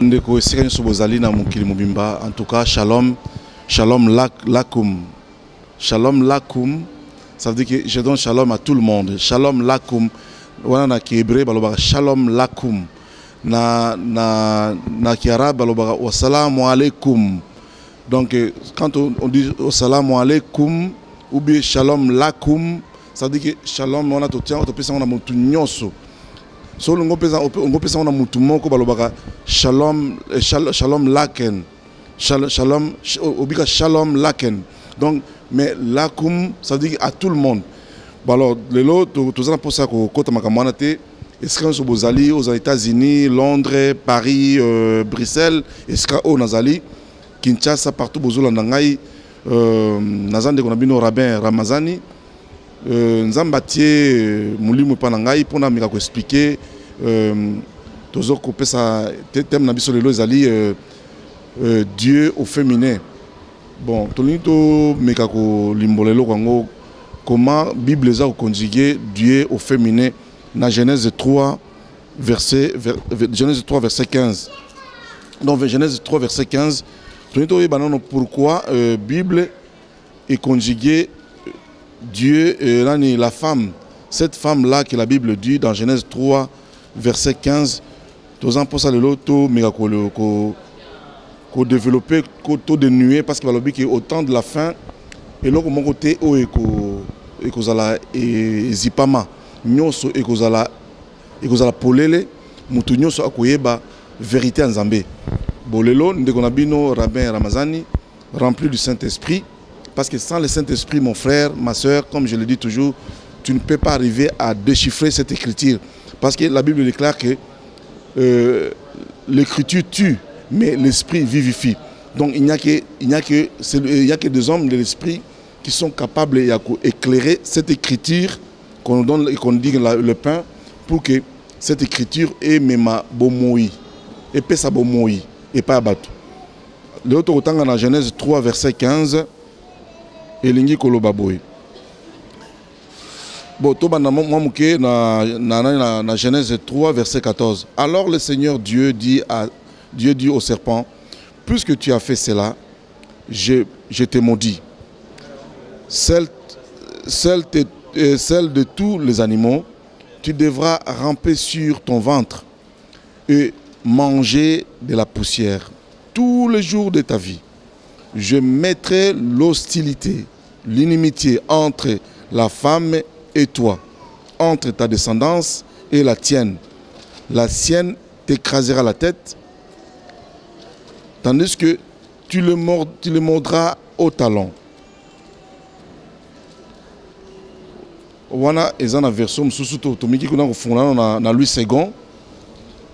Ndeko esika nyoso bozali na mokili mobimba. En tout cas, shalom, shalom lakum. Shalom lakum, ça veut dire que je donne shalom à tout le monde. Shalom lakum, wana na kihébreu balobaka shalom lakum. Na kiarabe balobaka wassalamu alaikum. Donc quand on dit wassalamu alaikum ou bien shalom lakum, ça veut dire que shalom wana to tient to pesa wana mutu nyonso. So on pesa wana mutu moko balobaka shalom shalom laken. Shalom obika shalom laken. Donc mais lakum ça veut dire à tout le monde. Bon alors lelo tous en pour ça ko kota makamwana te esika so bozali aux États-Unis, Londres, Paris, Bruxelles, esika o nazali Kinshasa partout bozolanda ngai nazande ko na bino rabbin Ramazani nzambatie mulimu pa na ngai pona mika ko expliquer tozoko pesa thème na biso lelo ezali Dieu au féminin. Bon, Tonito Mekako Limbolelo Kwango, comment Bible les a conjugué Dieu au féminin dans Genèse 3, verset 15. Donc, Genèse 3, verset 15, Tonito Ebanon, pourquoi Bible est conjugué Dieu, la femme, cette femme-là que la Bible dit dans Genèse 3, verset 15, tous en pour le loto Mekako ko développer ko dénuer parce que balobi que au temps de la fin et là mon côté o eko zala zipama nyonso eko zala polele mutu nyonso akoyeba vérité en Nzambe. Bolelo ndeko na bino rabbin Ramazani rempli du Saint-Esprit parce que sans le Saint-Esprit mon frère, ma soeur, comme je le dis toujours, tu ne peux pas arriver à déchiffrer cette écriture parce que la Bible déclare que l'écriture tue mais l'esprit vivifie. Donc il n'y a que des hommes de l'esprit qui sont capables d'éclairer cette écriture qu'on nous donne et qu'on dit le pain pour que cette écriture ait même bomoi et pas sa bomoi et pas abattu. Le autre autant dans Genèse 3 verset 15 et lingi kolobaboy. Bon toba na momuke na Genèse 3 verset 14. Alors le Seigneur Dieu dit au serpent, puisque tu as fait cela, je te maudis. Celle de tous les animaux, tu devras ramper sur ton ventre et manger de la poussière tous les jours de ta vie. Je mettrai l'hostilité, l'inimitié entre la femme et toi, entre ta descendance et la tienne. La sienne t'écrasera la tête, tandis que tu le mordras au talon. Wana ezana version mususu tomiki kuna kufungana na Louis II.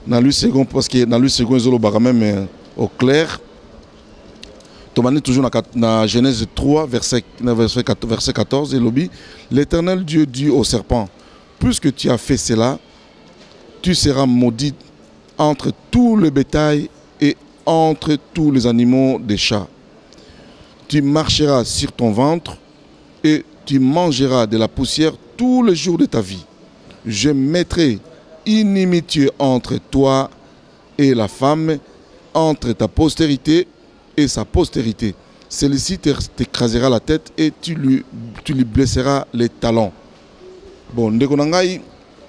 Na Louis II parce que na Louis II ezolo baka même au clair. Tomani toujours na Genèse 3 verset 14 et lobi l'Éternel Dieu dit au serpent, puisque tu as fait cela, tu seras maudit entre tout le bétail et entre tous les animaux des chats. Tu marcheras sur ton ventre et tu mangeras de la poussière tous les jours de ta vie. Je mettrai inimitié entre toi et la femme, entre ta postérité et sa postérité. Celui-ci t'écrasera la tête et tu lui blesseras les talons. Bon, ndeko nangai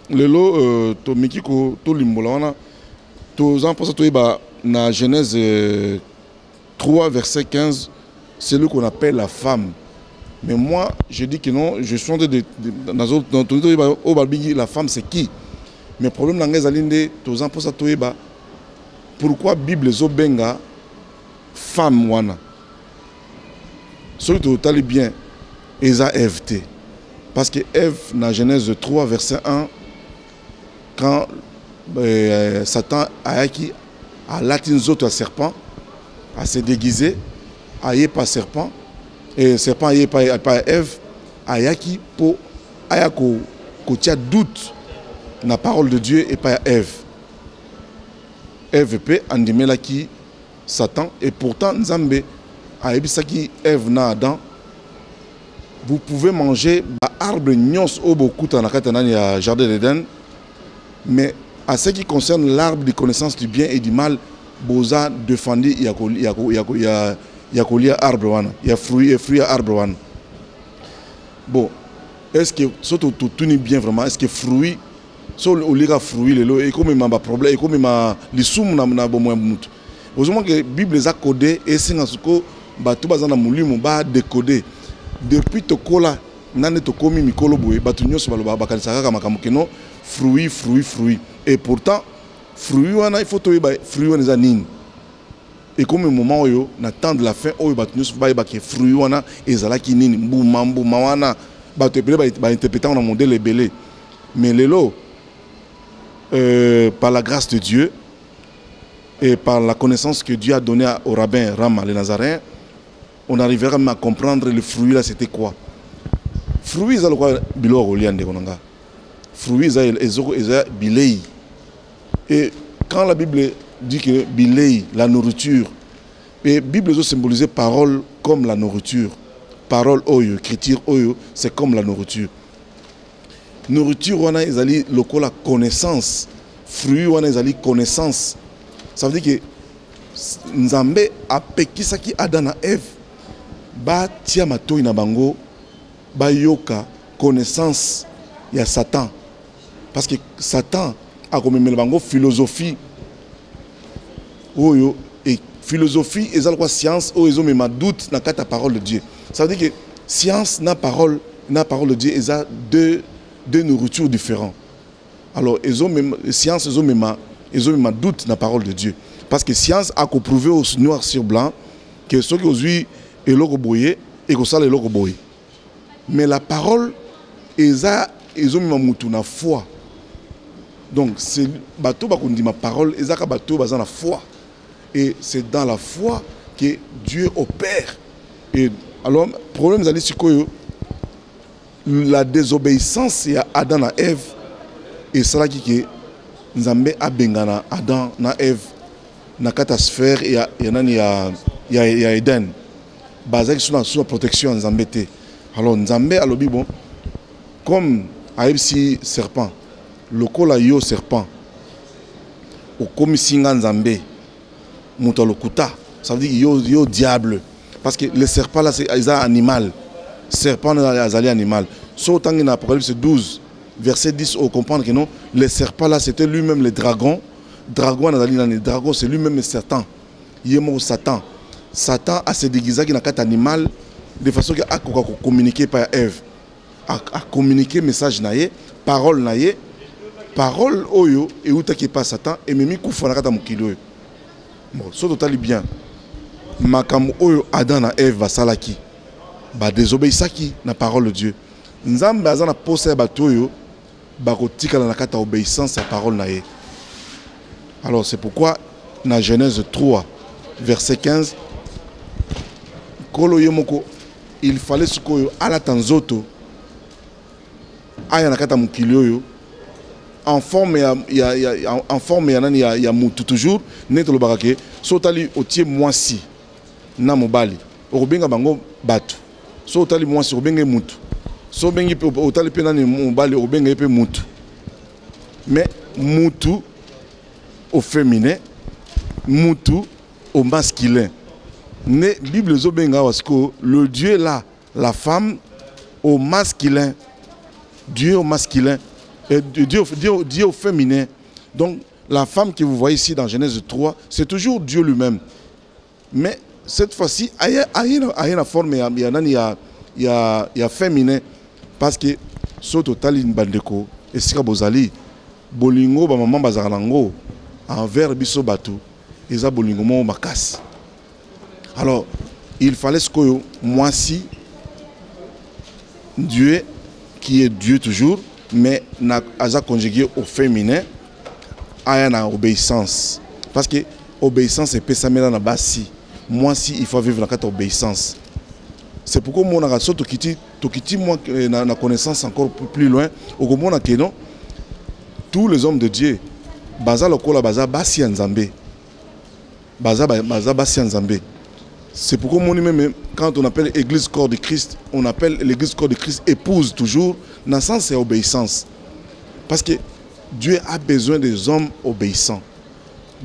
lelo to mikiko to limbola wana to zamposa to iba na Genèse 3 verset 15, c'est lui qu'on appelle la femme. Mais moi, je dis que non, je suis en train de la femme c'est qui? Mais le problème dans les alindés, to zamposa to iba pourquoi Bible zobenga femme wana? Celui qui tali bien Eza Ève. Parce que Ève, dans Genèse 3, verset 1, quand Satan a latin autres serpent, a se déguisé, a yé pas serpent, et serpent a yé pas Ève, a yaki pour ayako kotia doute na parole de Dieu et pas Ève. Ève peut andimela qui Satan, et pourtant Nzambe a ebisaki Ève na Adam. Vous pouvez manger l'arbre nyons au beaucoup dans la jardin d'Éden, mais à ce qui concerne l'arbre de connaissance du bien et du mal, boza défendu il y a colia arbre wana il y a fruit arbre wana bon est-ce que surtout tout bien vraiment est-ce que fruit so oliga fruit lelo et comme ma problème et comme ma lisum na bomo mutu heureusement que bible les a codé et singa suko batu bazana mulimo ba décoder depuis to kola nane to komi mikolo boye batu nyonso baloba bakanisa kaka makambo keno fruit et pourtant fruit wana il faut to ba fruit wana za nini et comme moment oyo na temps de la fin oyo batu nyonso ba ke fruit wana ezalaki nini mbuma wana batu epele ba interpréter na modèle ebelé mais lelo par la grâce de Dieu et par la connaissance que Dieu a donnée au rabbin Rama, le Nazaréen, on arrivera même à comprendre le fruit là c'était quoi. Fruit c'est quoi bilo oliande konanga. Fruit c'est bilei. Et quand la Bible dit que bilei la nourriture, et la Bible a symbolisé parole comme la nourriture. Parole oyo, écriture oyo, c'est comme la nourriture. Nourriture wana ezali lokola connaissance, fruit wana ezali connaissance. Ça veut dire que Nzambe apekisaki Adam na Ève ba tia matoi na bango ba yoka connaissance ya Satan parce que Satan a komemela bango philosophie oyo et philosophie ezali quoi science oyo ezomema doute na kata parole de Dieu. Ça veut dire que science na parole de Dieu eza deux nourritures différentes. Alors, science, ils ont même doute dans la parole de Dieu. Parce que science a prouvé au noir sur blanc que ceux qui ont eu l'eau boyé et que ça l'eau boyé. Mais la parole, ils ont même la foi. Donc, c'est bateau qu'on dit ma parole, ils ont bateau dans la foi. Et c'est dans la foi que Dieu opère. Et alors, le problème, c'est que la désobéissance il y a Adam et Ève et cela qui que Nzambe a bengana Adam na Ève na katasphère et il y a Eden basé sur la protection Nzambe té alors Nzambe a lobi bon comme aïbsi serpent lokola yo serpent au komisinga Nzambe muta lokuta ça veut dire yo diable parce que le serpent là c'est un animal. Serpent azali animal. Sauf tant dans Apocalypse 12, verset 10, on comprend que non, le serpent là c'était lui-même le dragon. Le dragon c'est lui-même le Satan. Il est Satan. Satan a se déguisé dans un animal de façon à communiquer par Ève. À communiquer message naïe, parole naïe, parole oyo et où t'as qui pas Satan et même koufa na kata mukilo. Bon, ça total bien. Makam oyo Adam et Ève va salaki. Ba désobéissaki na parole de Dieu. Nzambe azana posé batoyo ba kotika na kata obéissance à parole na ye. Alors c'est pourquoi dans Genèse 3 verset 15 kolo yemoko il fallait sukoyo ala tanzoto aya na kata mukili yo en forme ya mutu toujours neto lo bakake sotali otie mwasi na mobali okobenga bango batu. So otali mwasi obenge mutu so bengi otali pe nani mobali obenge pe mutu mais mutu au féminin mutu au masculin ne Bible zo benga wasko le Dieu là la femme au masculin Dieu au masculin et Dieu au féminin donc la femme que vous voyez ici dans Genèse 3 c'est toujours Dieu lui-même mais cette fois-ci, il y a une forme, il y a féminin. Parce que, ce total, il bandeko, et si bozali, bolingo, maman bazarango, envers biso batu, et ça bolingo mo makasi. Alors, il fallait ce que moi si, Dieu, qui est Dieu toujours, mais n'a pas conjugué au féminin, a une obéissance. Parce que obéissance est pesamela na basi. Moi si il faut vivre dans cette obéissance. C'est pourquoi moi na soto kiti moi na connaissance encore plus loin au komona que non tous les hommes de Dieu baza lokola baza basi nzambe. Baza basi nzambe. C'est pourquoi moi même quand on appelle église corps de Christ, on appelle l'église corps de Christ épouse toujours dans le sens c'est obéissance. Parce que Dieu a besoin des hommes obéissants.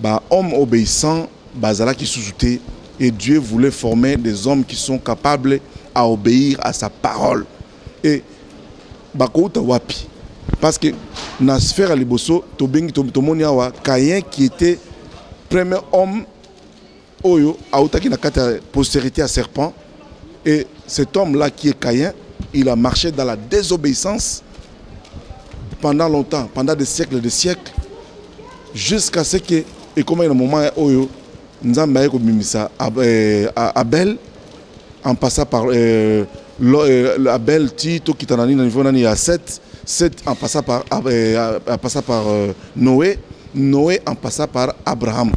bah, hommes obéissants, bazala qui sous-souté, et Dieu voulait former des hommes qui sont capables à obéir à sa parole. Et bakouta wapi, parce que dans la sphère à Liboso, Caïn qui était premier homme Oyo Aoutaki na postérité à serpent, et cet homme-là qui est Caïn, il a marché dans la désobéissance pendant longtemps, pendant des siècles, jusqu'à ce que, et comme il y a un moment où Abel, en passant par Abel, Tito, qui il y a 7 en passant par, Noé, en passant par Abraham.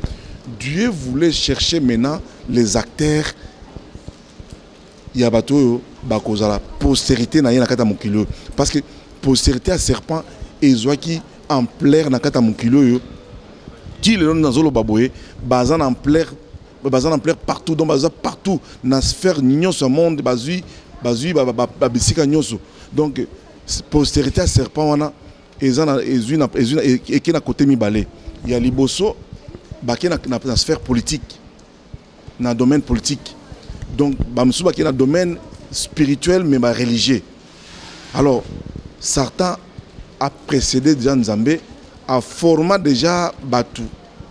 Dieu voulait chercher maintenant les acteurs. Il y a la postérité parce que postérité à serpent et qui en plaire na kata mukilo qui le nom zolo baboye bazan en plaire partout donc bazan partout na sphère nyonso monde bazui babisika nyonso. Donc postérité à serpent wana ezana ezuna et qui na côté mibale il y a liboso baki na sphère politique, na domaine politique. Donc bamsou baki na domaine spirituel mais religieux. Alors Satan a précédé déjà Nzambé a formé déjà Batu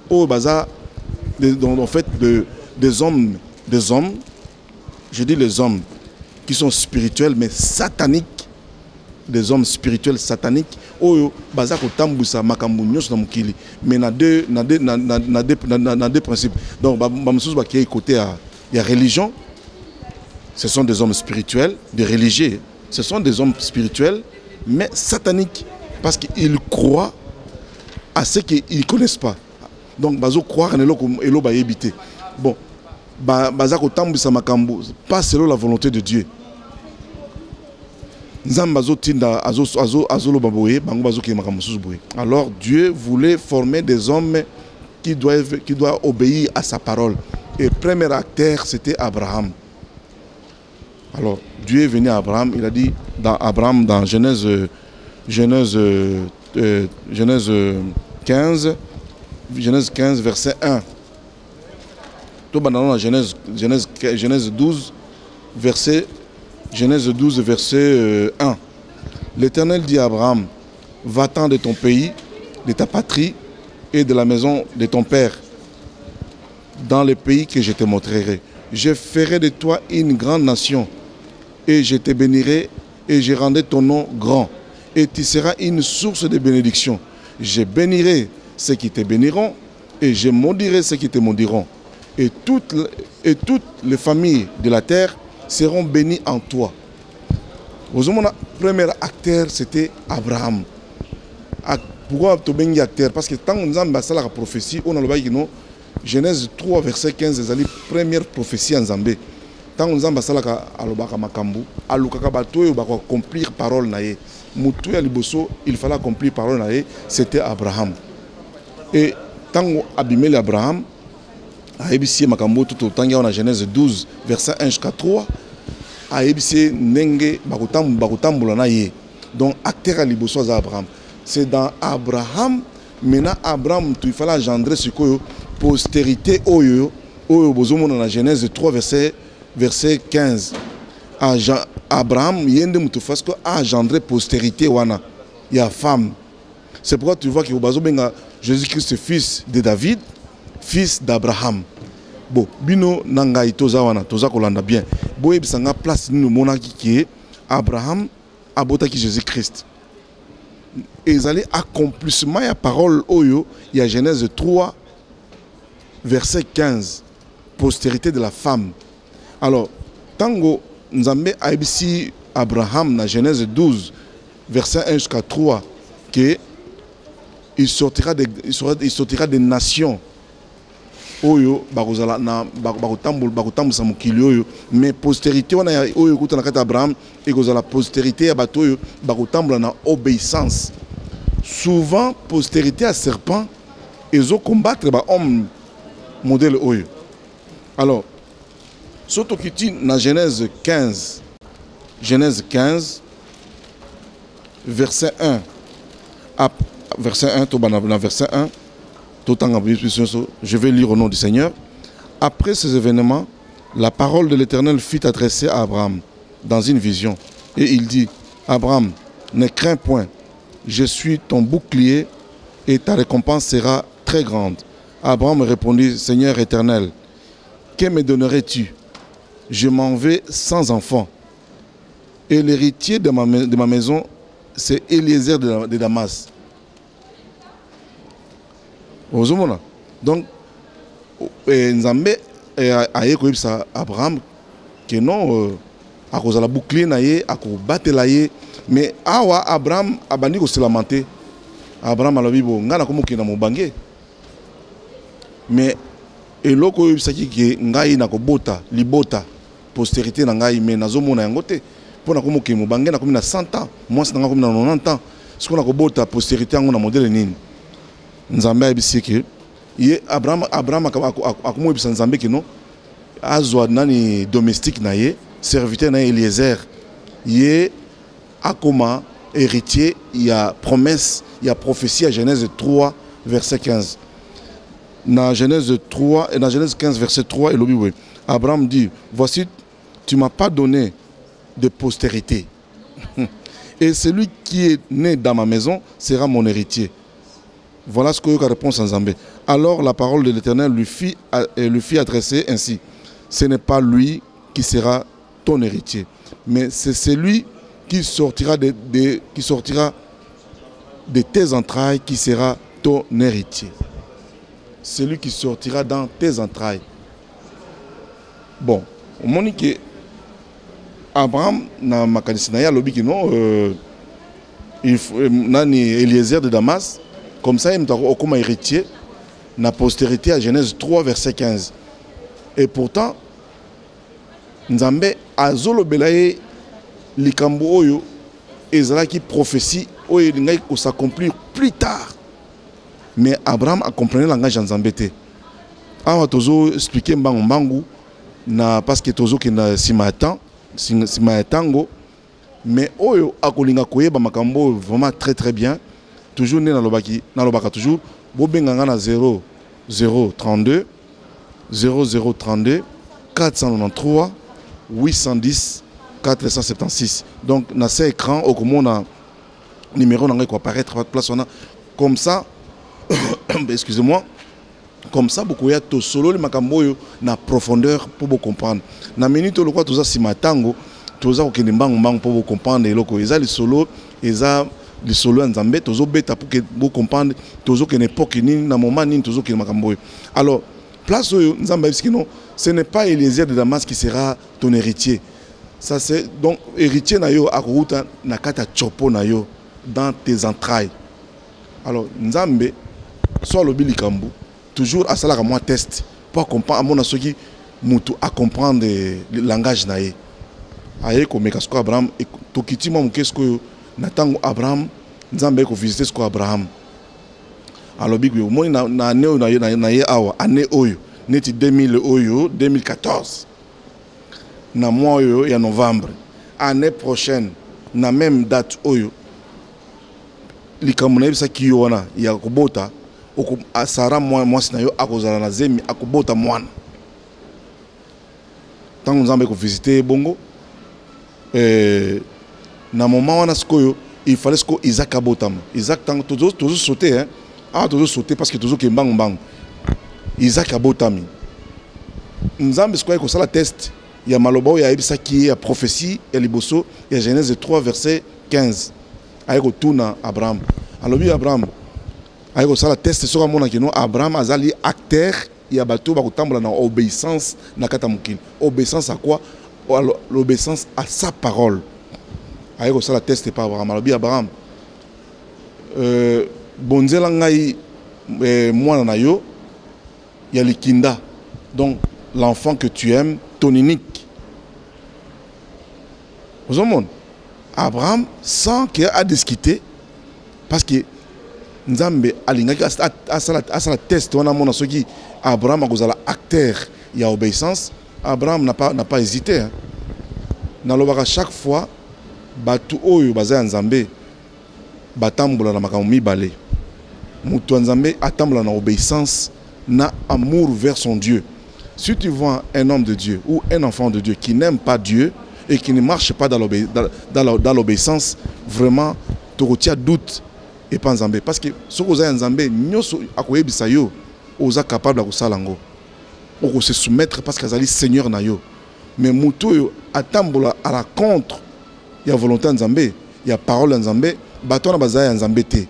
au bazar en fait des hommes, je dis les hommes qui sont spirituels mais sataniques, des hommes spirituels sataniques oyo baza ko tambusa makambu nyonso na mukili mais na deux principes. Donc bamsou baki côté il y a religion, ce sont des hommes spirituels, des religieux, ce sont des hommes spirituels mais sataniques parce qu'ils croient à ce qu'ils ne connaissent pas. Donc bazo croire en elo ba yebité. Bon baza ko tambisa makambu pas selon la volonté de Dieu. Alors Dieu voulait former des hommes qui doivent obéir à sa parole. Et le premier acteur, c'était Abraham. Alors Dieu est venu à Abraham, il a dit dans Abraham, dans Genèse 15, verset 1. Tout dans Genèse 12, verset 1. L'Éternel dit à Abraham, va-t'en de ton pays, de ta patrie et de la maison de ton père, dans le pays que je te montrerai. Je ferai de toi une grande nation, et je te bénirai, et je rendrai ton nom grand, et tu seras une source de bénédiction. Je bénirai ceux qui te béniront, et je maudirai ceux qui te maudiront. Et toutes les familles de la terre seront bénies en toi. Le premier acteur, c'était Abraham. Pourquoi tu es acteur? Parce que tant que nous avons la prophétie, on a le Genèse 3, verset 15, c'est la première prophétie en Zambé. Tant que nous avons accomplir parole naïe. Il fallait accomplir parole naïe, c'était Abraham. Et tant que abimé Abraham, Aïbisi Makambo tout autant il y a en Genèse 12 verset 1 jusqu'à 3 Aïbisi Nenge Bakutamboula naïe. Donc acteur à liboso Abraham. C'est dans Abraham maintenant Abraham il fallait engendrer ce que postérité oyo bozomo dans la Genèse 3 verset 15. Abraham yende mutufas ko a engendré postérité wana ya femme. C'est pourquoi tu vois que bazobenga Jésus-Christ fils de David, fils d'Abraham. Bon, bino nangai toza wana toza kolanda bien. Boye bisanga place ni monaki qui Abraham abotaki Jésus-Christ. Et ils allaient accomplissement ya parole oyo ya Genèse 3 verset 15, postérité de la femme. Alors, tango Nzambe aibisi Abraham na Genèse 12 verset 1 jusqu'à 3 que il sortira des nations. Oyo bakozala na bakotambusa mokili oyo mais postérité wana oyo kuta na kata Abraham ekozala postérité ya bato oyo bakotambola na obéissance. Souvent postérité à serpent ezo combattre ba homme modèle oyo. Alors surtout kiti na Genèse 15 verset 1 verset 1 to na verset 1 Je vais lire au nom du Seigneur. Après ces événements, la parole de l'Éternel fut adressée à Abraham dans une vision. Et il dit, Abraham, ne crains point, je suis ton bouclier et ta récompense sera très grande. Abraham répondit, Seigneur éternel, que me donnerais-tu? Je m'en vais sans enfant. Et l'héritier de ma maison, c'est Eliezer de Damas. Donc, Nzambe aye koyebisa Abraham que non akozala bouclier na ye akobatela ye mais awa Abraham abandi koselama te. Abraham alobi bo nga nakomokenda mobange mais eloko oyebisaki ke ngai nakobota libota postérité na ngai mais nazomona yango te mpo nakomokenda mobange nakomi na 100 ans mwasi na nga komi na 90 ans siko nakobota postérité yango na modele nini. Nzambe ayebisi ke ye Abraham akomoyebisa Nzambe ke non azwa nani domestique na ye serviteur na ye Eliezer ye akoma héritier, il y a promesse, il y a prophétie à Genèse 3 verset 15. Dans Genèse 3 et dans Genèse 15 verset 3 et Abraham dit, voici tu m'as pas donné de postérité et celui qui est né dans ma maison sera mon héritier. Voilà ce que la réponse à Nzambe. Alors la parole de l'Éternel lui fit adresser ainsi. Ce n'est pas lui qui sera ton héritier, mais c'est celui qui sortira de tes entrailles qui sera ton héritier. Celui qui sortira dans tes entrailles. Bon, au moment que Abraham na makanisina ya lobi ki non nani Eliezer de Damas comme ça il m'a comme héritier na postérité à Genèse 3 verset 15. Et pourtant Nzambe azolo belaye likambo oyo ezalaki prophétie oyo lingai ko s'accomplir plus tard. Mais Abraham a compris le langage de Nzambe te. Awa tozo expliquer mbangu na parce que tozo ki na sima tango mais oyo akolinga koyeba makambo vraiment très très bien toujours né na lobaka toujours bobenganga na 0032 493 810 476. Donc dans cet écran au comment numéro n'a pas apparaître place on a comme ça excusez-moi comme ça beaucoup y a tout solo le makambo na profondeur pour vous comprendre na minute le quoi tout ça si matango tout ça okende mbang pour vous comprendre et loko eza le solo Nzambe tozo beta pour que vous comprendre tozo que n'époque ni na moment ni tozo que makambo. Alors place où Nzambe parce que non ce n'est pas Eliezer de Damas qui sera ton héritier. Ça c'est donc héritier na yo akuta na kata chopo na yo dans tes entrailles. Alors Nzambe soit le bilikambu toujours à cela moi test pour comprendre à mon asoki mutu à comprendre le langage na ye. Aye ko mekasko Abraham et tokiti mo kesko natango Abraham Nzambe ko visiter sko Abraham. Alors bigwe mo na année na ye awa année oyo neti 2000 oyo 2014 na mois oyo ya novembre année prochaine na même date oyo likambo na yebisa ki wana ya kobota asara mwasi na yo akozala na zemi akobota mwana tango Nzambe ko visiter bongo na moment wana sikoyo il fallait que Isaac abotam Isaac tango toujours sauter hein toujours sauter parce que toujours ke mbang Isaac abotami Nzambe sikoyo ko sala test ya maloba ya ebisa ki ya prophétie ya liboso ya Genèse 3 verset 15 ayeko tuna Abraham alobi Abraham ayeko sala test soka mona kino Abraham azali acteur ya bato ba kotambola na obéissance na kata mukili. Obéissance à quoi? L'obéissance à sa parole. Ayeko sala test par Abraham alobi Abraham bonzela ngai mwana na yo ya likinda donc l'enfant que tu aimes ton unique. Vous avez Abraham sans qu'il a discuté parce que Nzambe alingaki asala test wana mona soki Abraham akozala acteur ya obéissance. Abraham n'a pas hésité hein. Nalobaka chaque fois batu oyo baza Nzambe batambola na makambo mibale Mutu Nzambe attend la obéissance, na amour vers son Dieu. Si tu vois un homme de Dieu ou un enfant de Dieu qui n'aime pas Dieu et qui ne marche pas dans l'obéissance, vraiment, tu retiens doute et pas Nzambe. Parce que ce que vous avez Nzambe, nyoso akoyebisa yo, oza capable de salango. On se soumettre parce que c'est Seigneur na yo. Mais mutu atambola à la contre, il y a volonté Nzambe, il y a parole Nzambe, bato na bazaya Nzambe te.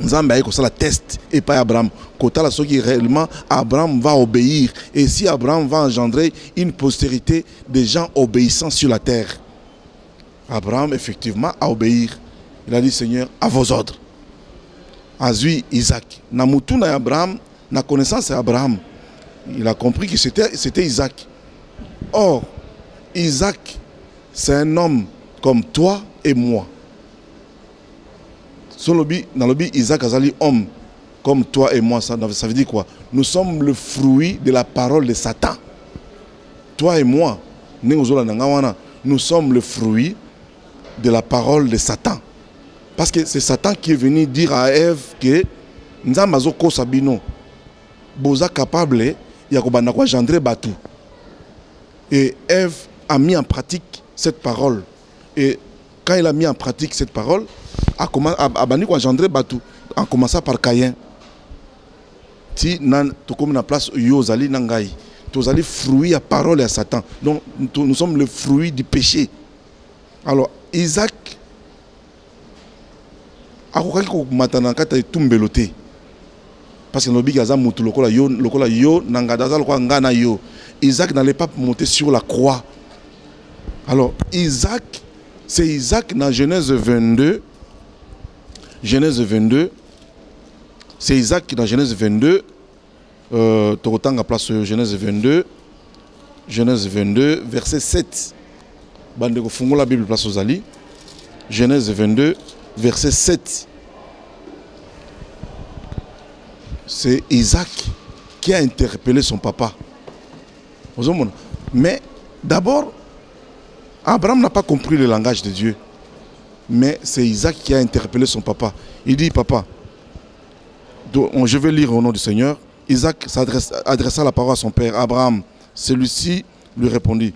Nzambe a ça la test et pas Abraham. Kota la qui réellement Abraham va obéir. Et si Abraham va engendrer une postérité des gens obéissants sur la terre. Abraham effectivement a obéir. Il a dit Seigneur, à vos ordres. Azui Isaac. Na mutu na Abraham, na connaissance Abraham. Il a compris que c'était Isaac. Or, Isaac, c'est un homme comme toi et moi. Dans le but, Isaac Azali, homme comme toi et moi, ça veut dire quoi? Nous sommes le fruit de la parole de Satan. Toi et moi, nous sommes le fruit de la parole de Satan. Parce que c'est Satan qui est venu dire à Ève que Nzambazo Sabino, Boza capable, Yakobana kwa gendre Batou. Et Ève a mis en pratique cette parole. Et quand il a mis en pratique cette parole, a banni quoi gendre Batou, en commençant par Caïn. Si nan to comme na place Yozali Nangai, Tozali fruit à parole à Satan. Donc nous sommes le fruit du péché. Alors Isaac a ko matana kata tumbelote. Parce que l'obig aza mutu lokola yo nangadaza lokola ngana yo. Isaac n'allait pas monter sur la croix. Alors Isaac, c'est Isaac dans Genèse 22. Genèse 22. C'est Isaac qui dans Genèse 22. Torotanga place Genèse 22. Genèse 22, verset 7. Bande ko fungo la Bible place aux Ali. Genèse 22, verset 7. C'est Isaac qui a interpellé son papa. Mais d'abord, Abraham n'a pas compris le langage de Dieu. Mais c'est Isaac qui a interpellé son papa. Il dit, papa, je vais lire au nom du Seigneur. Isaac adressa la parole à son père, Abraham. Celui-ci lui répondit,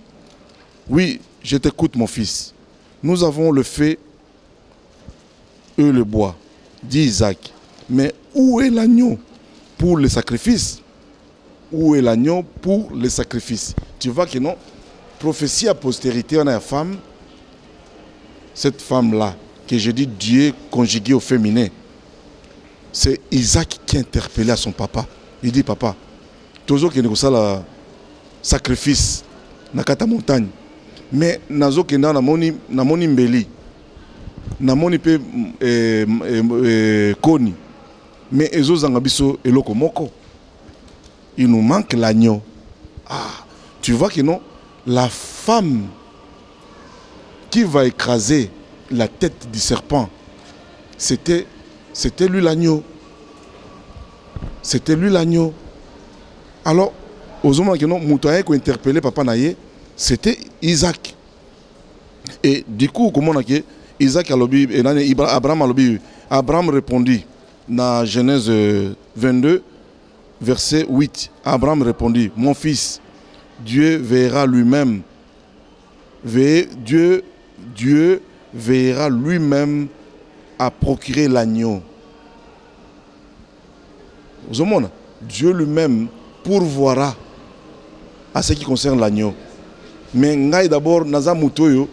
oui, je t'écoute mon fils. Nous avons le feu et le bois, dit Isaac. Mais où est l'agneau pour le sacrifice? Où est l'agneau pour le sacrifice? Tu vois que non, prophétie à postérité, on a une femme, cette femme-là, que je dis Dieu conjugué au féminin, c'est Isaac qui a interpellé à son papa. Il dit, papa, toujours qu'il y a le sacrifice dans la montagne, mais nazo que na moni mbeli, na moni pe koni, mais ezo zangabiso eloko moko. Il nous manque l'agneau. Ah, tu vois que non, la femme qui va écraser la tête du serpent, c'était lui l'agneau. C'était lui l'agneau. Alors, aux hommes qui ont interpellé papa Naye, c'était Isaac. Et du coup, comment on a dit Isaac a lobby, Abraham a lobby. Abraham répondit dans Genèse 22, verset 8. Abraham répondit, mon fils, Dieu verra lui-même. Dieu veillera lui-même à procurer l'agneau. Dieu lui-même pourvoira à ce qui concerne l'agneau. Mais ngai d'abord naza mutoyo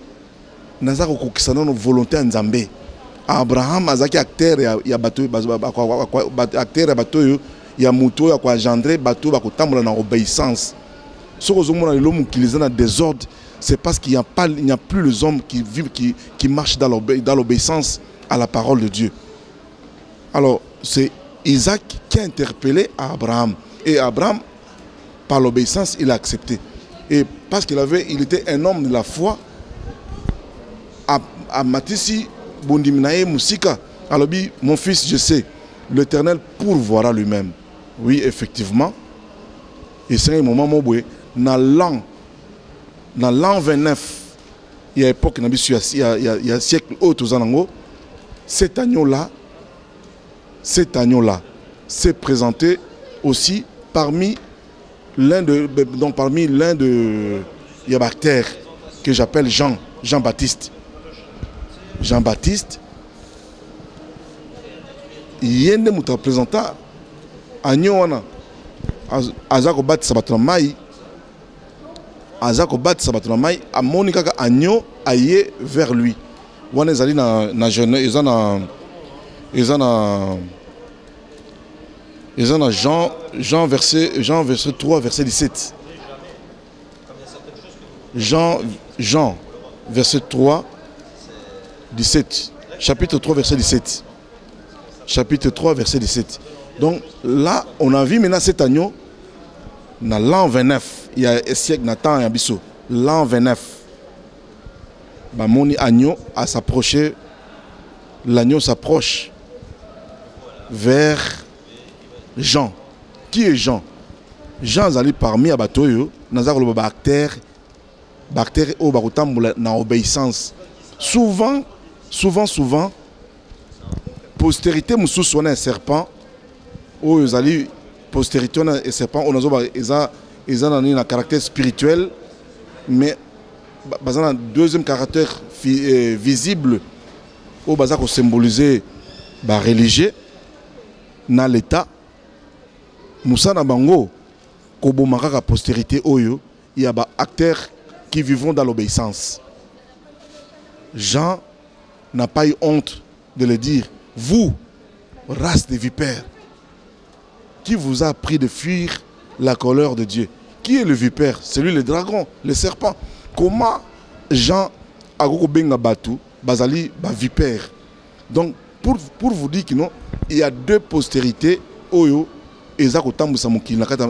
naza kokokisana no volonté nzambe. Abraham azaki acteur ya bato acteur ya bato ya mutoyo kwa gendre bato bakotambola na obéissance. Ce que nous avons utilisé dans le désordre, c'est parce qu'il n'y a plus les hommes qui vivent, qui marchent dans l'obéissance à la parole de Dieu. Alors, c'est Isaac qui a interpellé Abraham. Et Abraham, par l'obéissance, il a accepté. Et parce il était un homme de la foi, à Matissi, Bondiminae, Moussika, alors mon fils, je sais, l'Éternel pourvoira lui-même. Oui, effectivement. Et c'est un moment où dans l'an 29, il y a époque, il y a siècle autre, cet agneau-là cet agneau-là s'est présenté aussi parmi l'un de Yabactère que j'appelle Jean-Baptiste. Jean-Baptiste, yende muta présenta agneau wana azako bat sabato na mai amoni kaka agneau aye vers lui wana ezali na jeune eza na Jean verset 3 verset 17. Jean verset 3 17, chapitre 3 verset 17. Chapitre 3 verset 17. Donc là on a vu maintenant cet agneau dans l'an 29, il y a un siècle Nathan et Abisso. L'an 29, Bamoni agneau a s'approché, l'agneau s'approche vers Jean. Qui est Jean? Jean Zali parmi Abatoyo, Nazar le bactère au barotam na obéissance. Souvent, postérité moussou sonne un serpent, ou Zali postérité on a un serpent, on a un caractère spirituel, mais basé un deuxième caractère visible, au basé pour symboliser la religieux, dans l'état, Moussa Nabango, Kobo Maraka postérité Oyo, il y a des acteurs qui vivent dans l'obéissance. Jean n'a pas eu honte de le dire. Vous, race de vipères, qui vous a appris de fuir la colère de Dieu? Qui est le vipère? C'est lui le dragon, le serpent. Comment Jean a benga batu, bazali ba vipère? Donc pour vous dire que non, il y a deux postérités oyo ezako tambusa mokili nakata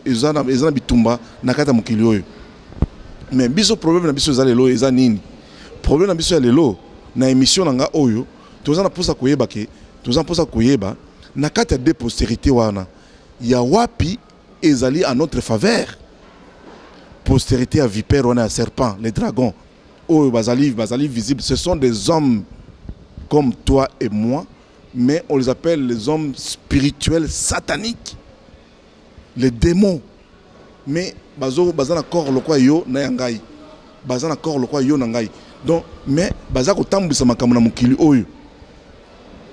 ezana bitumba nakata mokili oyo. Mais biso problème na biso ezalelo eza nini? Problème na biso ya lelo na émission nanga oyo tozana posa koyeba ke tozana posa koyeba nakata de postérité wana ya wapi ezali à notre faveur. Postérité à vipère wana à serpent, les dragons oyo bazali visibles, ce sont des hommes comme toi et moi, mais on les appelle les hommes spirituels sataniques, les démons. Mais bazana corps le quoi yo na yangai, bazana corps le quoi yo nangai. Donc mais bazako tambisa makambo na mokili oyo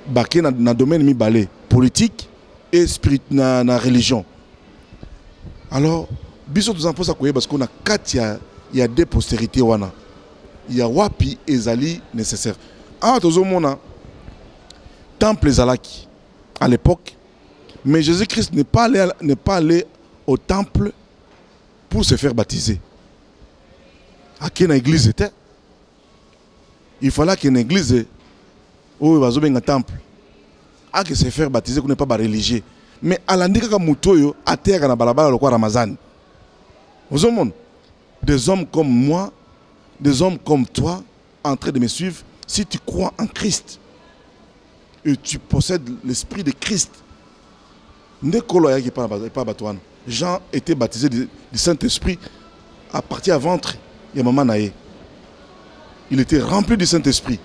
baké na domaine mi balé politique et spirit na religion. Alors biso tous en posa koye parce qu'on a quatre il y a des postérités wana. Il y a wapi ezali nécessaire. Ah tozomona temple ezalaki à l'époque, mais Jésus-Christ n'est pas allé au temple pour se faire baptiser. À quelle église était? Il fallait qu'une église où il va un temple à que se faire baptiser qu'on n'est pas religieux. Mais à l'indika comme mutoyo à terre na balabala le quoi Ramazan. Vous avez des hommes comme moi, des hommes comme toi en train de me suivre. Si tu crois en Christ et tu possèdes l'esprit de Christ, Jean était baptisé du Saint-Esprit à partir à ventre. Il était rempli du Saint-Esprit.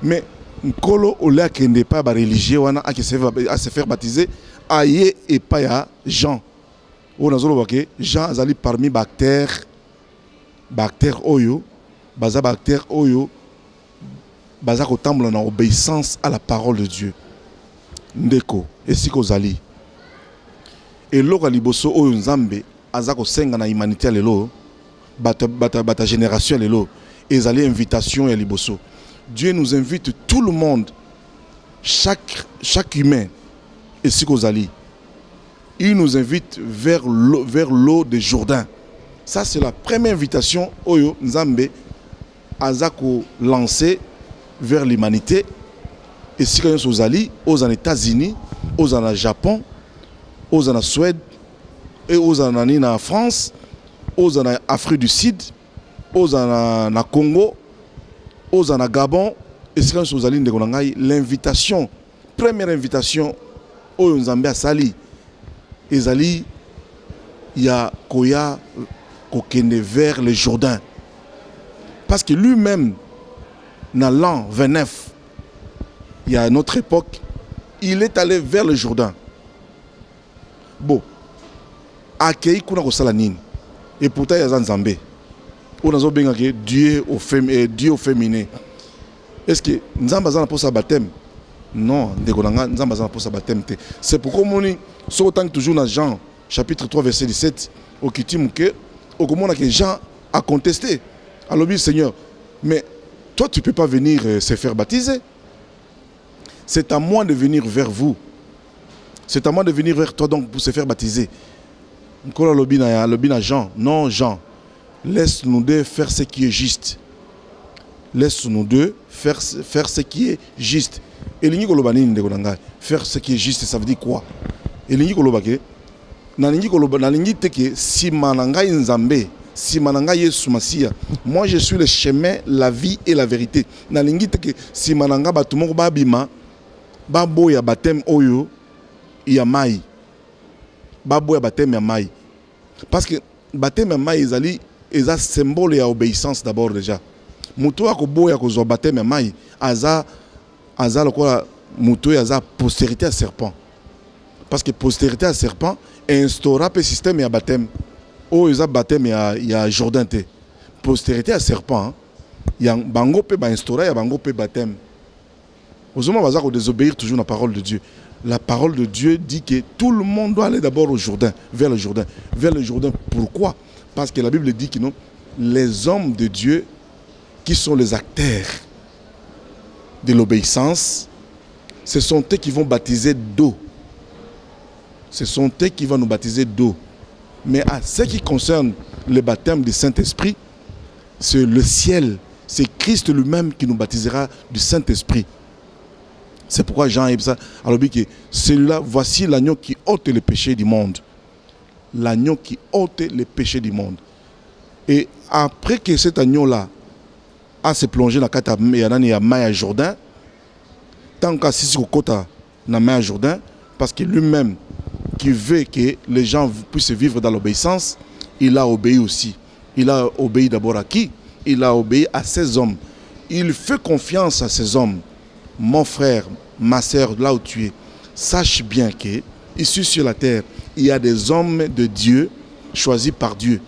Mais Nkolo Ola qui n'est pas religieux à se faire baptiser, aïe et pas à Jean. Jean azali parmi bactères oyo, baza bactères oyo, baza kotambola na obéissance à la parole de Dieu. Ndeko, esiko zali. Et loka liboso oyo nzambe azako senga na humanité lelo, bata génération lelo, ezali invitation ya liboso. Dieu nous invite tout le monde, chaque humain, esiko zali. Il nous invite vers l'eau de Jourdain. Ça, c'est la première invitation Oyo Nzambe Azako lancé vers l'humanité. Et si nous sommes aux États-Unis, aux Japon, aux Suède, et aux en France, aux Afrique du Sud, aux Congo, aux Gabon, et si nous sommes l'invitation, première invitation Oyo Nzambe Asali. Ezali ya koya kokende vers le Jourdain. Parce que lui-même, dans l'an 29, il y a une autre époque, il est allé vers le Jourdain. Bon, akei kuna kosala nini? Et pourtant il y a Nzambe. On a bien que Dieu au féminin. Est-ce que Nzamba zana pour sa baptême? Non, Nzamba zana pour sa baptême. C'est pourquoi on dit, autant toujours dans Jean chapitre 3 verset 17, au kitim que au comment que Jean a contesté. Alors dit Seigneur, mais toi tu peux pas venir se faire baptiser. C'est à moi de venir vers vous. C'est à moi de venir vers toi donc pour se faire baptiser. Encore le Jean, non Jean. Laisse-nous deux faire ce qui est juste. Laisse-nous deux faire ce qui est juste. Et faire ce qui est juste, ça veut dire quoi? Et moi je suis le chemin, la vie et la vérité. Si mananga batumo babima babo ya baptême oyo ya mai. Babo ya baptême ya mai. Parce que baptême ya mai ezali eza symbole ya obéissance d'abord déjà. Muto akoboya kozwa baptême ya mai aza lokola muto aza postérité à serpent. Parce que postérité à serpent instaura le système ya baptême. Oh, ils ont baptême il y a Jourdain. Postérité à serpent. Il y a bango pe ba instauré, il y a bango pe baptême. Aux hommes va désobéir toujours la parole de Dieu. La parole de Dieu dit que tout le monde doit aller d'abord au Jourdain, vers le Jourdain. Vers le Jourdain. Pourquoi? Parce que la Bible dit que non, les hommes de Dieu qui sont les acteurs de l'obéissance, ce sont eux qui vont baptiser d'eau. Ce sont eux qui vont nous baptiser d'eau. Mais à ce qui concerne le baptême du Saint-Esprit, c'est le ciel, c'est Christ lui-même qui nous baptisera du Saint-Esprit. C'est pourquoi Jean a dit ça. Alors, celui-là, voici l'agneau qui ôte les péchés du monde. L'agneau qui ôte les péchés du monde. Et après que cet agneau-là a se plongé dans la mer Jourdain, tant qu'à Sissi Kota dans la mer Jourdain, parce que lui-même, qui veut que les gens puissent vivre dans l'obéissance, il a obéi aussi. Il a obéi d'abord à qui? Il a obéi à ces hommes. Il fait confiance à ces hommes. Mon frère, ma soeur, là où tu es, sache bien que ici sur la terre, il y a des hommes de Dieu choisis par Dieu.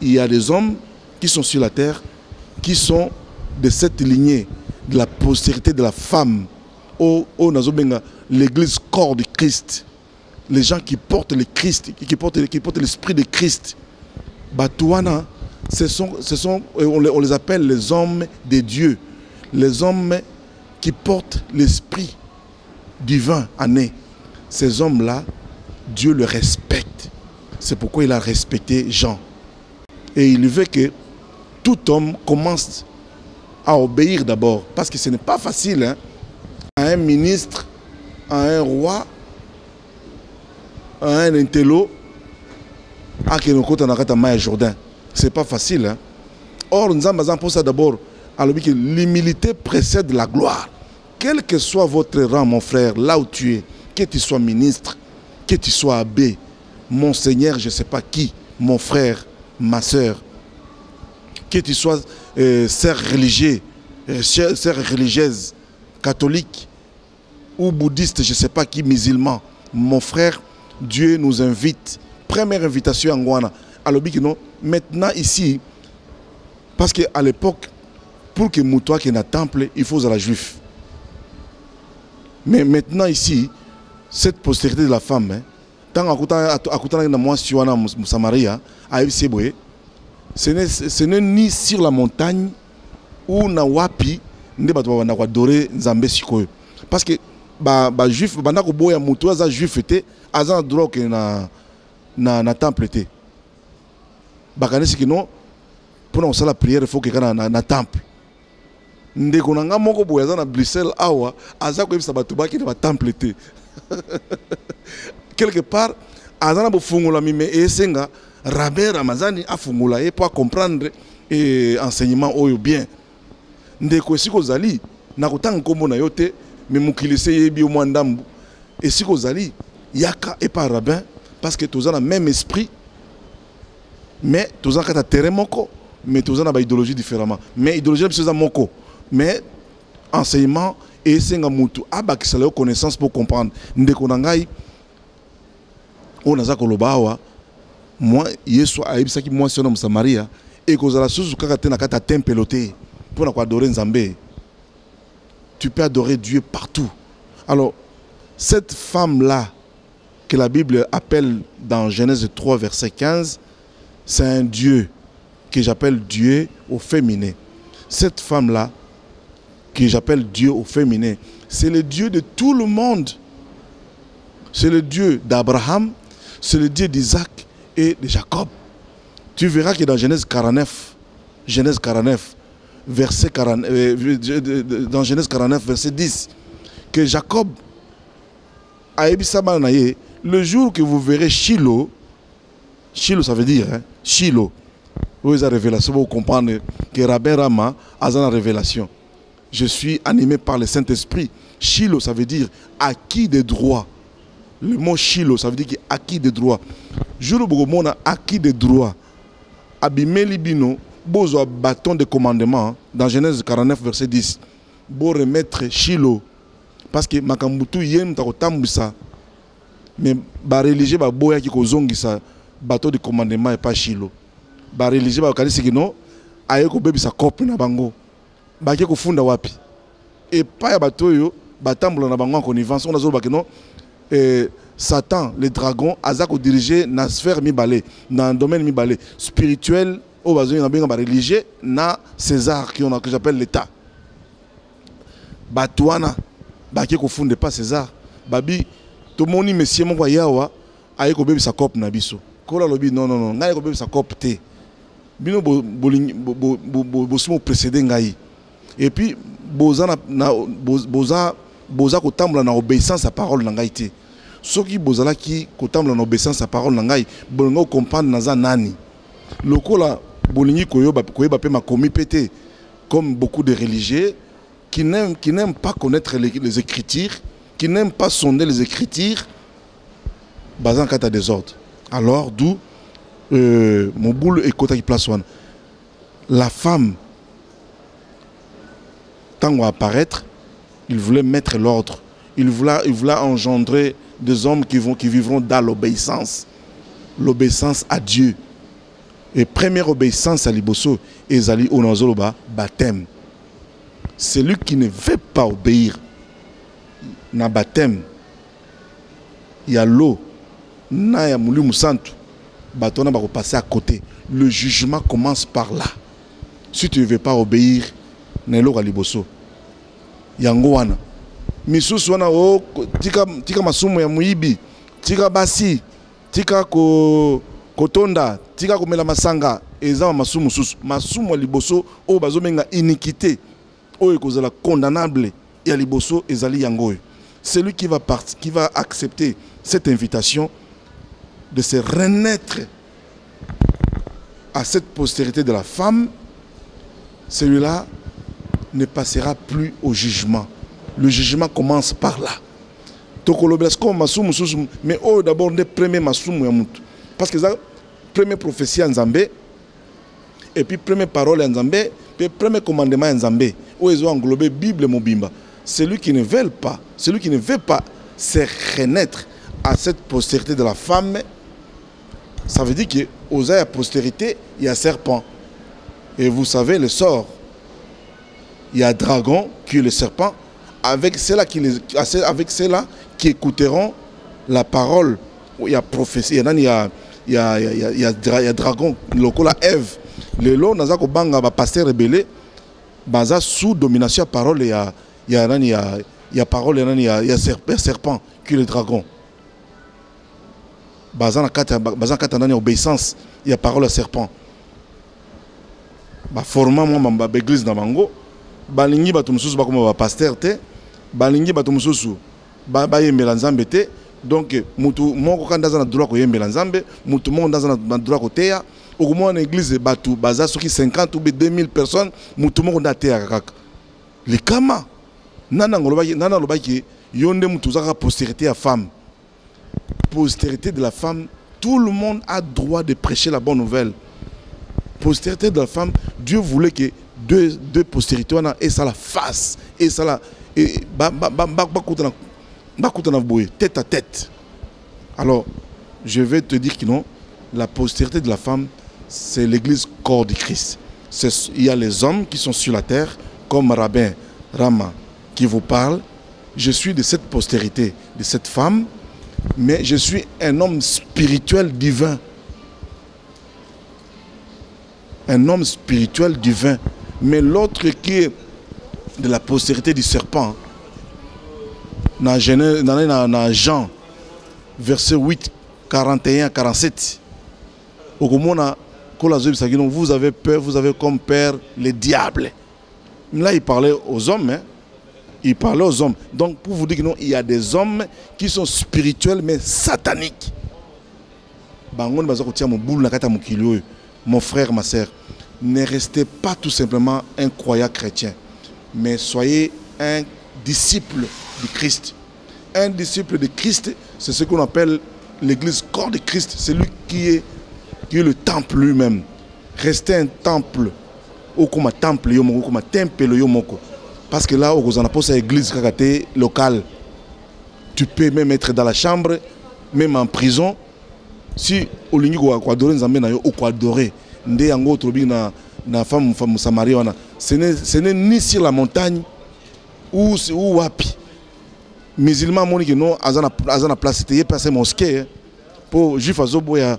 Il y a des hommes qui sont sur la terre, qui sont de cette lignée, de la postérité de la femme, l'église corps de Christ. Les gens qui portent le Christ, qui portent l'esprit de Christ. Batouana, on les appelle les hommes de Dieu. Les hommes qui portent l'esprit divin en eux. Ces hommes-là, Dieu les respecte. C'est pourquoi il a respecté Jean. Et il veut que tout homme commence à obéir d'abord. Parce que ce n'est pas facile hein, à un ministre, à un roi, à un intello, à un Jourdain. Ce n'est pas facile. Hein? Or, nous avons pour ça d'abord, que l'humilité précède la gloire. Quel que soit votre rang, mon frère, là où tu es, que tu sois ministre, que tu sois abbé, monseigneur, je ne sais pas qui, mon frère, ma soeur, que tu sois sœur religieuse, catholique ou bouddhiste, je ne sais pas qui, musulman, mon frère, Dieu nous invite. Première invitation en Guana. Alors, maintenant ici, parce qu'à l'époque, pour que Moutoua qui est dans le temple, il faut aller juif. Mais maintenant ici, cette postérité de la femme, tant que moi suis en Samaria, ce n'est ni sur la montagne ou na wapi, ne va adorer Nzambe sikoyo. Parce que ba juif, banda ko boya Moutoua za juif était, azan droit que na temple était. Bakanesi que non, pour nous la prière, il faut que na temple. Ndeko nanga moko boya za na Bruxelles awa, aza ko yebisa batu baki na temple te. Quelque part, azana bo fungula mime esenga Rabé Ramazani a fungula et pour comprendre et enseignement oyo bien. Ndeko siko zali na kotanga kombo na yote mais mukilise yebi o mwandambu. Et siko zali yaka et pas rabbin parce que tous ont le même esprit mais tous ont un terrain moko mais tous ont une idéologie différemment. Mais idéologie c'est ça moko. Mais enseignement et c'est un mutu abakisa la connaissance pour comprendre ndeko na ngai on a za koloba awa moi yesu ayebisaki mwasi wana Mosamaria et kozala susu kaka te na kata temple te pour na adorer Nzambe. Tu peux adorer Dieu partout. Alors cette femme là que la Bible appelle dans Genèse 3 verset 15, c'est un Dieu que j'appelle Dieu au féminin. Cette femme là que j'appelle Dieu au féminin, c'est le Dieu de tout le monde. C'est le Dieu d'Abraham, c'est le Dieu d'Isaac et de Jacob. Tu verras que dans Genèse 49, verset 40, dans Genèse 49, verset 10, que Jacob a émis le jour que vous verrez Shiloh, Shiloh ça veut dire, hein, Shiloh, vous avez la révélation, vous comprenez que Rabbi Rama a la révélation. Je suis animé par le Saint-Esprit. Shiloh ça veut dire acquis de droit. Le mot Shiloh ça veut dire acquis de droit. Jour où on a acquis de droit, abimeli bino, besoin bâton de commandement dans Genèse 49 verset 10. Pour remettre Shiloh parce que makambutu yem ta kotambisa mais ba religieux ba boya ki kozongisa bateau de commandement et pas Shiloh. Ba religieux ba kalisi kino aye ko bebisa kope na bango. Ba ke ko funda wapi. Et pas ya bateau yo batambola na bango en connivence on azo ba kino Satan, le dragon, Azako dirigé dans la sphère mi-balé, dans le domaine mi-balé, spirituel, au bazin na religieux, na César, que j'appelle l'État. Batouana, Baké ko fonde pas César, Babi, tout le monde monsieur mon yawa, aye ko bebi sa cop na biso. Kola lobi non, na ko bebi sa cop te. Bino bo sumo précédé ngai. Et puis boza ko tambola na obéissance à parole na ngai te. Ceux qui bozala qui kotambola na obéissance à parole na ngai, bolongo comprendre naza nani. Lokola bolingi koyoba pe makomi pété comme beaucoup de religieux qui n'aiment pas connaître les écritures, qui n'aiment pas sonder les écritures, basant kata désordre. Alors d'où mon boulot est kota qui place one. La femme tant qu'on va apparaître, il voulait mettre l'ordre. Il voulait engendrer des hommes qui vivront dans l'obéissance. L'obéissance à Dieu. Et première obéissance à Liboso, Ezali Onazoloba, baptême. Celui qui ne veut pas obéir, na baptême, il y a l'eau, na ya mouli musantu, batona va passer à côté. Le jugement commence par là. Si tu ne veux pas obéir, Nelo Liboso. Yango wana. Misusu wana o tika masumu ya muibi, tika basi, tika kotonda, tika komela masanga, eza masumu susu. Masumu Liboso o bazomenga iniquité, o ekozala condamnable ya Liboso ezali yango. Celui qui va accepter cette invitation de se renaître à cette postérité de la femme, celui-là ne passera plus au jugement. Le jugement commence par là. Mais d'abord, le premier masumu ya mutu. Parce que c'est la première prophétie en Zambé, et puis première parole en Zambé, puis premier commandement en Zambé, où ils ont englobé Bible et Mobimba. Celui qui ne veut pas se renaître à cette postérité de la femme, ça veut dire qu'aux la postérité, il y a serpent. Et vous savez le sort. Il y a dragon qui est le serpent. Avec ceux-là qui écouteront la parole, il y a prophétie, il y a dragon, lokola Ève. Le long, nous avons banga pasteur rebelle, baza sous domination parole, il y a parole, il y a serpent qui est le dragon. Baza na obéissance, il y a parole à serpent. Ba format moi l'église na bango, balingi bato mususu ba comme ba pasteur te, balingi bato mususu ba yembela Nzambe te. Donc mutu moko kanda za na droit ko yembela Nzambe, mutu moko ndaza na droit ko teya. Okomo na église bato baza soki 50 ou 2000 personnes, mutu moko nda teya kaka. Likama nana lobaki yonde mutu zaka postérité à femme. Postérité de la femme, tout le monde a droit de prêcher la bonne nouvelle. Postérité de la femme, Dieu voulait que deux postérités et ça la face et ça la tête à tête. Alors je vais te dire que non, la postérité de la femme, c'est l'église corps de Christ. Il y a les hommes qui sont sur la terre, comme Rabbin Rama qui vous parle. Je suis de cette postérité, de cette femme, mais je suis un homme spirituel divin. Un homme spirituel divin. Mais l'autre qui est de la postérité du serpent, dans Jean, verset 8, 41, 47, vous avez peur, vous avez comme père les diables. Là, il parlait aux hommes. Hein? Il parlait aux hommes. Donc, pour vous dire que non, il y a des hommes qui sont spirituels, mais sataniques. Mon frère, ma soeur, ne restez pas tout simplement un croyant chrétien, mais soyez un disciple de Christ. Un disciple de Christ, c'est ce qu'on appelle l'église corps de Christ. C'est lui qui est le temple lui-même. Restez un temple. Comme un temple, comme un temple. Parce que là, on a posé l'église locale. Tu peux même être dans la chambre, même en prison. Si on a adoré, ce n'est ni sur la montagne ou wapi. Musulman monique non azana place c'était passé mosquée pour juif azobo ya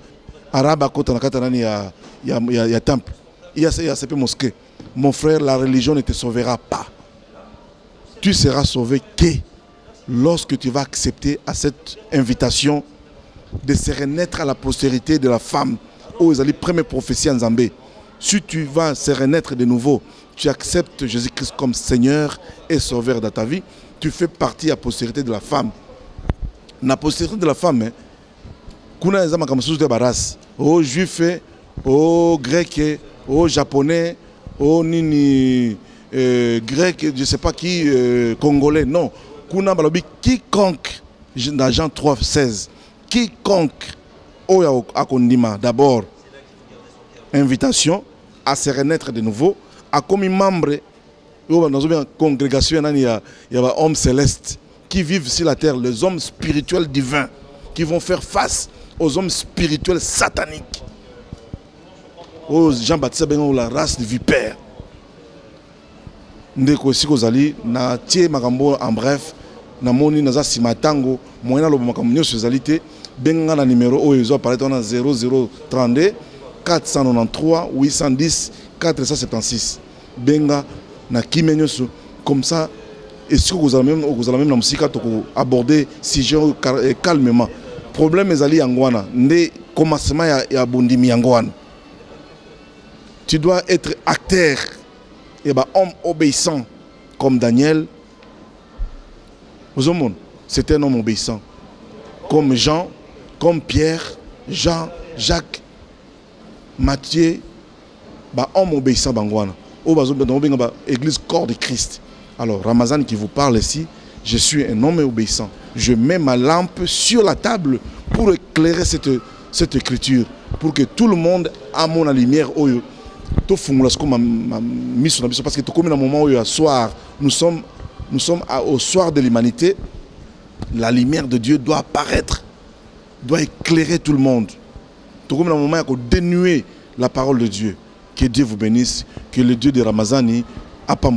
arabe kota na katanani ya temple. Il y a ces mosquées. Mon frère, la religion ne te sauvera pas. Tu seras sauvé que lorsque tu vas accepter à cette invitation de se renaître à la postérité de la femme. Oh, ils allaient première prophétie en Zambé. Si tu vas se renaître de nouveau, tu acceptes Jésus-Christ comme Seigneur et Sauveur dans ta vie, tu fais partie de la postérité de la femme. La postérité de la femme, kuna ezama kama susu de baras. Oh juif, oh grec, oh japonais, oh nini grec, je ne sais pas qui, congolais. Non. Kuna balobi quiconque, dans Jean 3, 16, quiconque, oh akondima, d'abord, invitation à se renaître de nouveau, à comme membre dans une congrégation, il y a des hommes célestes qui vivent sur la terre, les hommes spirituels divins, qui vont faire face aux hommes spirituels sataniques. Aux Jean-Baptiste, la race de vipères. Ndeko sikozali na tie makambo en bref na moni naza simatango moyena lo makambo nyo sozalité benga na numéro oyo apparaît na 0032 493 810 476 benga na kimenyoso comme ça et si vous allez même na musika to aborder sujet calmement problème ezali yangwana nde commencement ya bondimi yangwana. Tu dois être acteur et bah, homme obéissant comme Daniel. C'est un homme obéissant. Comme Jean, comme Pierre, Jean, Jacques, Matthieu, bah, homme obéissant. Église corps de Christ. Alors, Ramazan qui vous parle ici, je suis un homme obéissant. Je mets ma lampe sur la table pour éclairer cette écriture, pour que tout le monde a mon lumière. Parce que comme un moment où il y a soir, nous sommes au soir de l'humanité, la lumière de Dieu doit apparaître, doit éclairer tout le monde. Comme un moment où il y a dénuer la parole de Dieu. Que Dieu vous bénisse, que le Dieu de Ramazani a pas